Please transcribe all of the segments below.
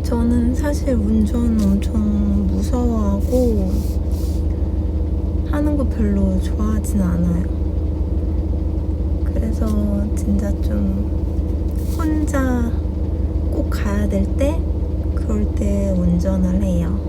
저는 사실 운전 엄청 무서워하고 하는 거 별로 좋아하진 않아요. 그래서 진짜 좀 혼자 꼭 가야 될 때, 그럴 때 운전을 해요.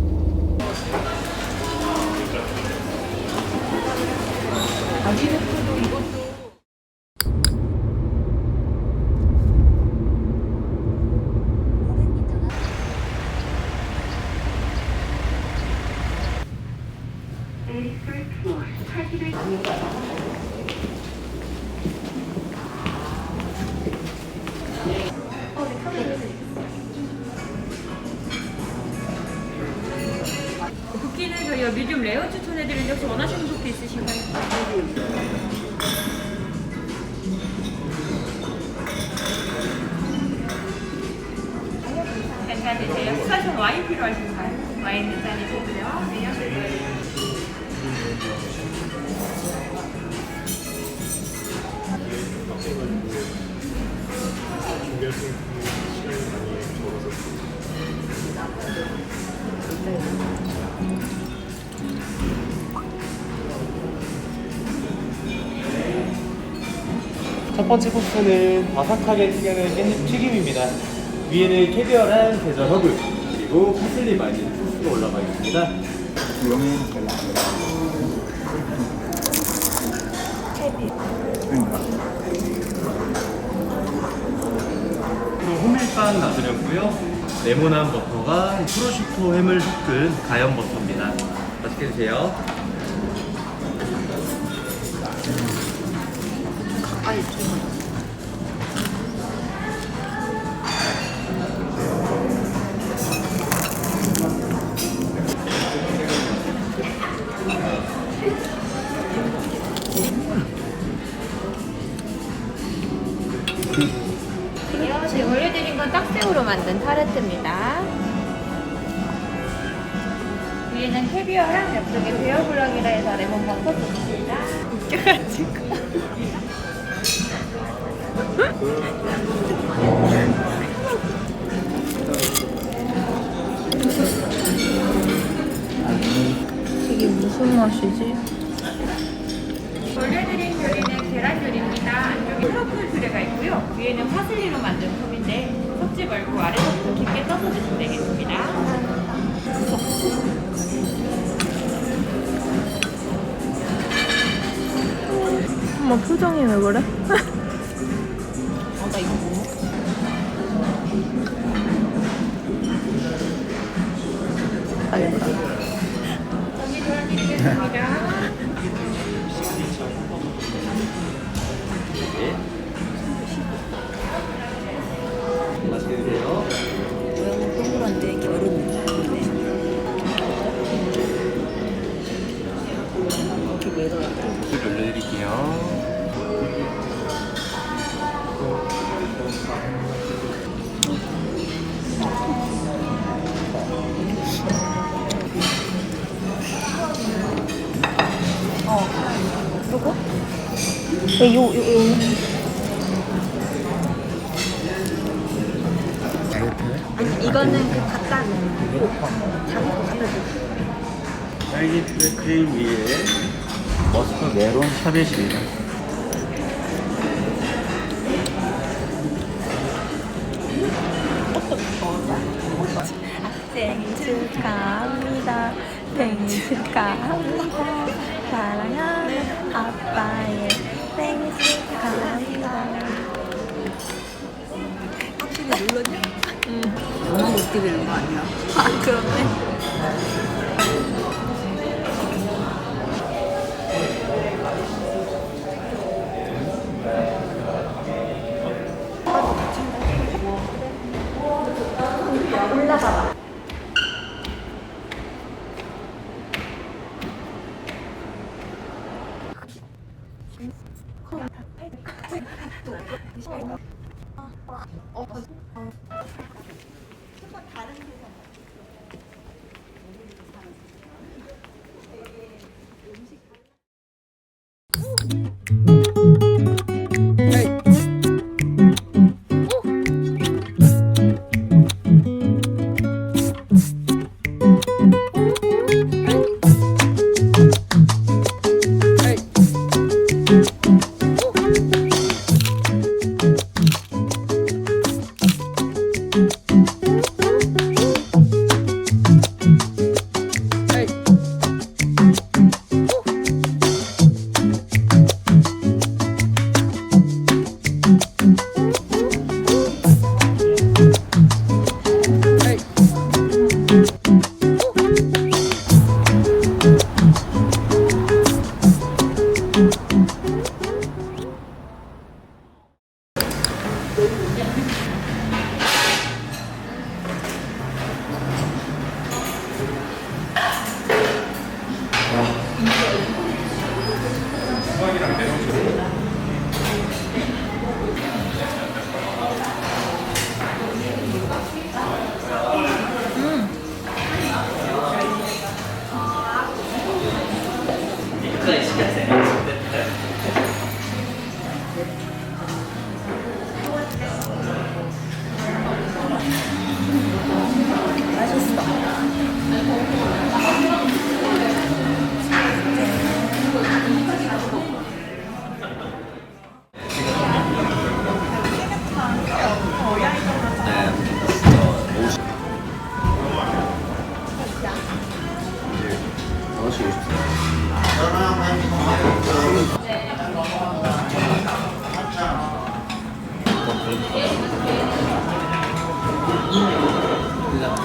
붓기는 저희가 미디움 레어 추천해드리는데 혹시 원하시는 붓기 있으신가요? 괜찮으세요? 수다션 와인 필요하신가요? 와인 괜찮으시고요. 네. 첫 번째 코스는 바삭하게 튀기는 깻잎 튀김입니다. 위에는 캐비어랑 게장 허브 그리고 파슬리 말린 소스가 올라가 있습니다. 그리고 호밀빵 놔드렸고요. 레몬한 버터가 프로슈토 햄을 섞은 가염 버터입니다. 맛있게 드세요. 지금 올려드린 건 딱새우로 만든 타르트입니다. 위에는 캐비어랑 옆쪽에 베어블럭이라 해서 레몬버터 소스입니다. 웃겨가지고. 이게 무슨 맛이지? 올려드린 요리는 계란 요리입니다. 안쪽에 트러플 퓨레가 있고요. 위에는 파슬리로 만든 컵인데 섞지 말고 아래서부터 깊게 떠서 드시면 되겠습니다. 엄마 표정이 왜 그래? 나 이거 뭐 먹어? 알겠다. 정리 도와드리겠습니다. 맛있게 드세요. 동그란데 결은 올려드릴게요. 요거? 네, 요. 아니 이거는 그 갖다 놓고 자기 거 갖다 줘. 딸기 크림 위에 머스크 메론 샤벳입니다. 생일 축하합니다. 생일 축하합니다. 사랑하는 아빠의 생일 축하합니다. 확실히 눌렀냐? 응. 너무 높게 되는 거 아니야? 아, 그렇네. 올라가봐.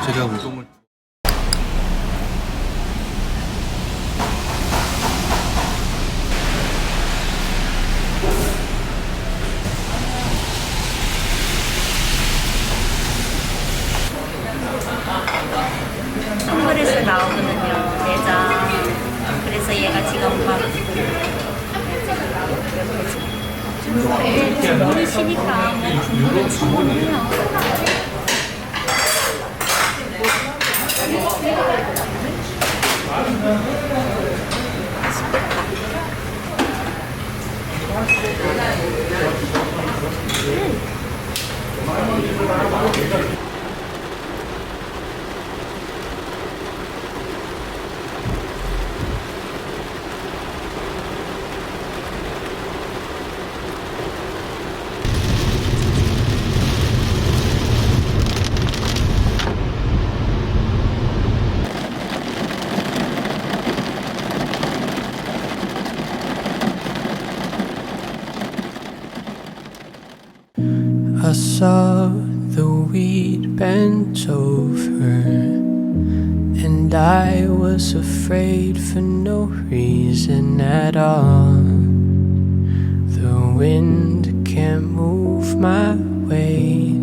제가 우동을 홈그레스 나오거든요, 내장. 그래서 얘가 지금 막 국물을 쉬니까 뭐 국물을 쳐먹으면 I saw the weed bent over, and I was afraid for no reason at all. The wind can't move my weight,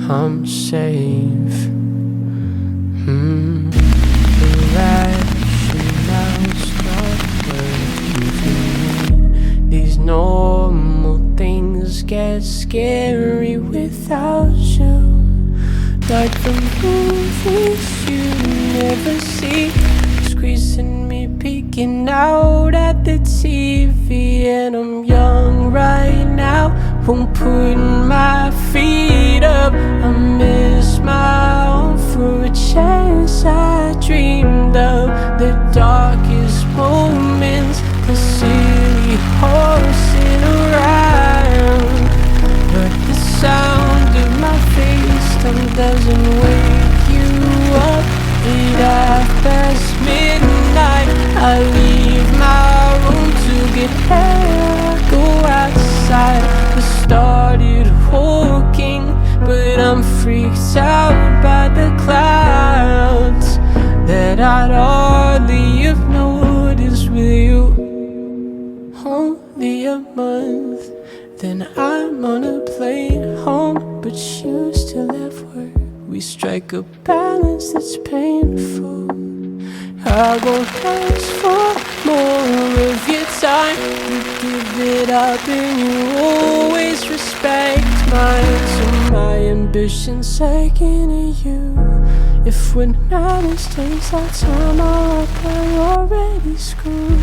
I'm safe. The rationale stopped working. These normal things get scary without you, like the movies you never see, squeezing me, peeking out at the TV. And I'm young right now, won't put my feet up. I miss my own for a chance I dreamed of. The I'd hardly have noticed with you. Only a month, then I'm on a plane home, but you still have work. We strike a balance that's painful. I won't ask for more of your time. You give it up and you always respect mine. So my ambition's second to you. If what matters takes our time, our priorities screwed.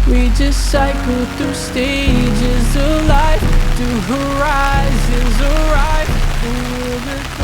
We just cycle through stages of life, through horizons arrive, and we'll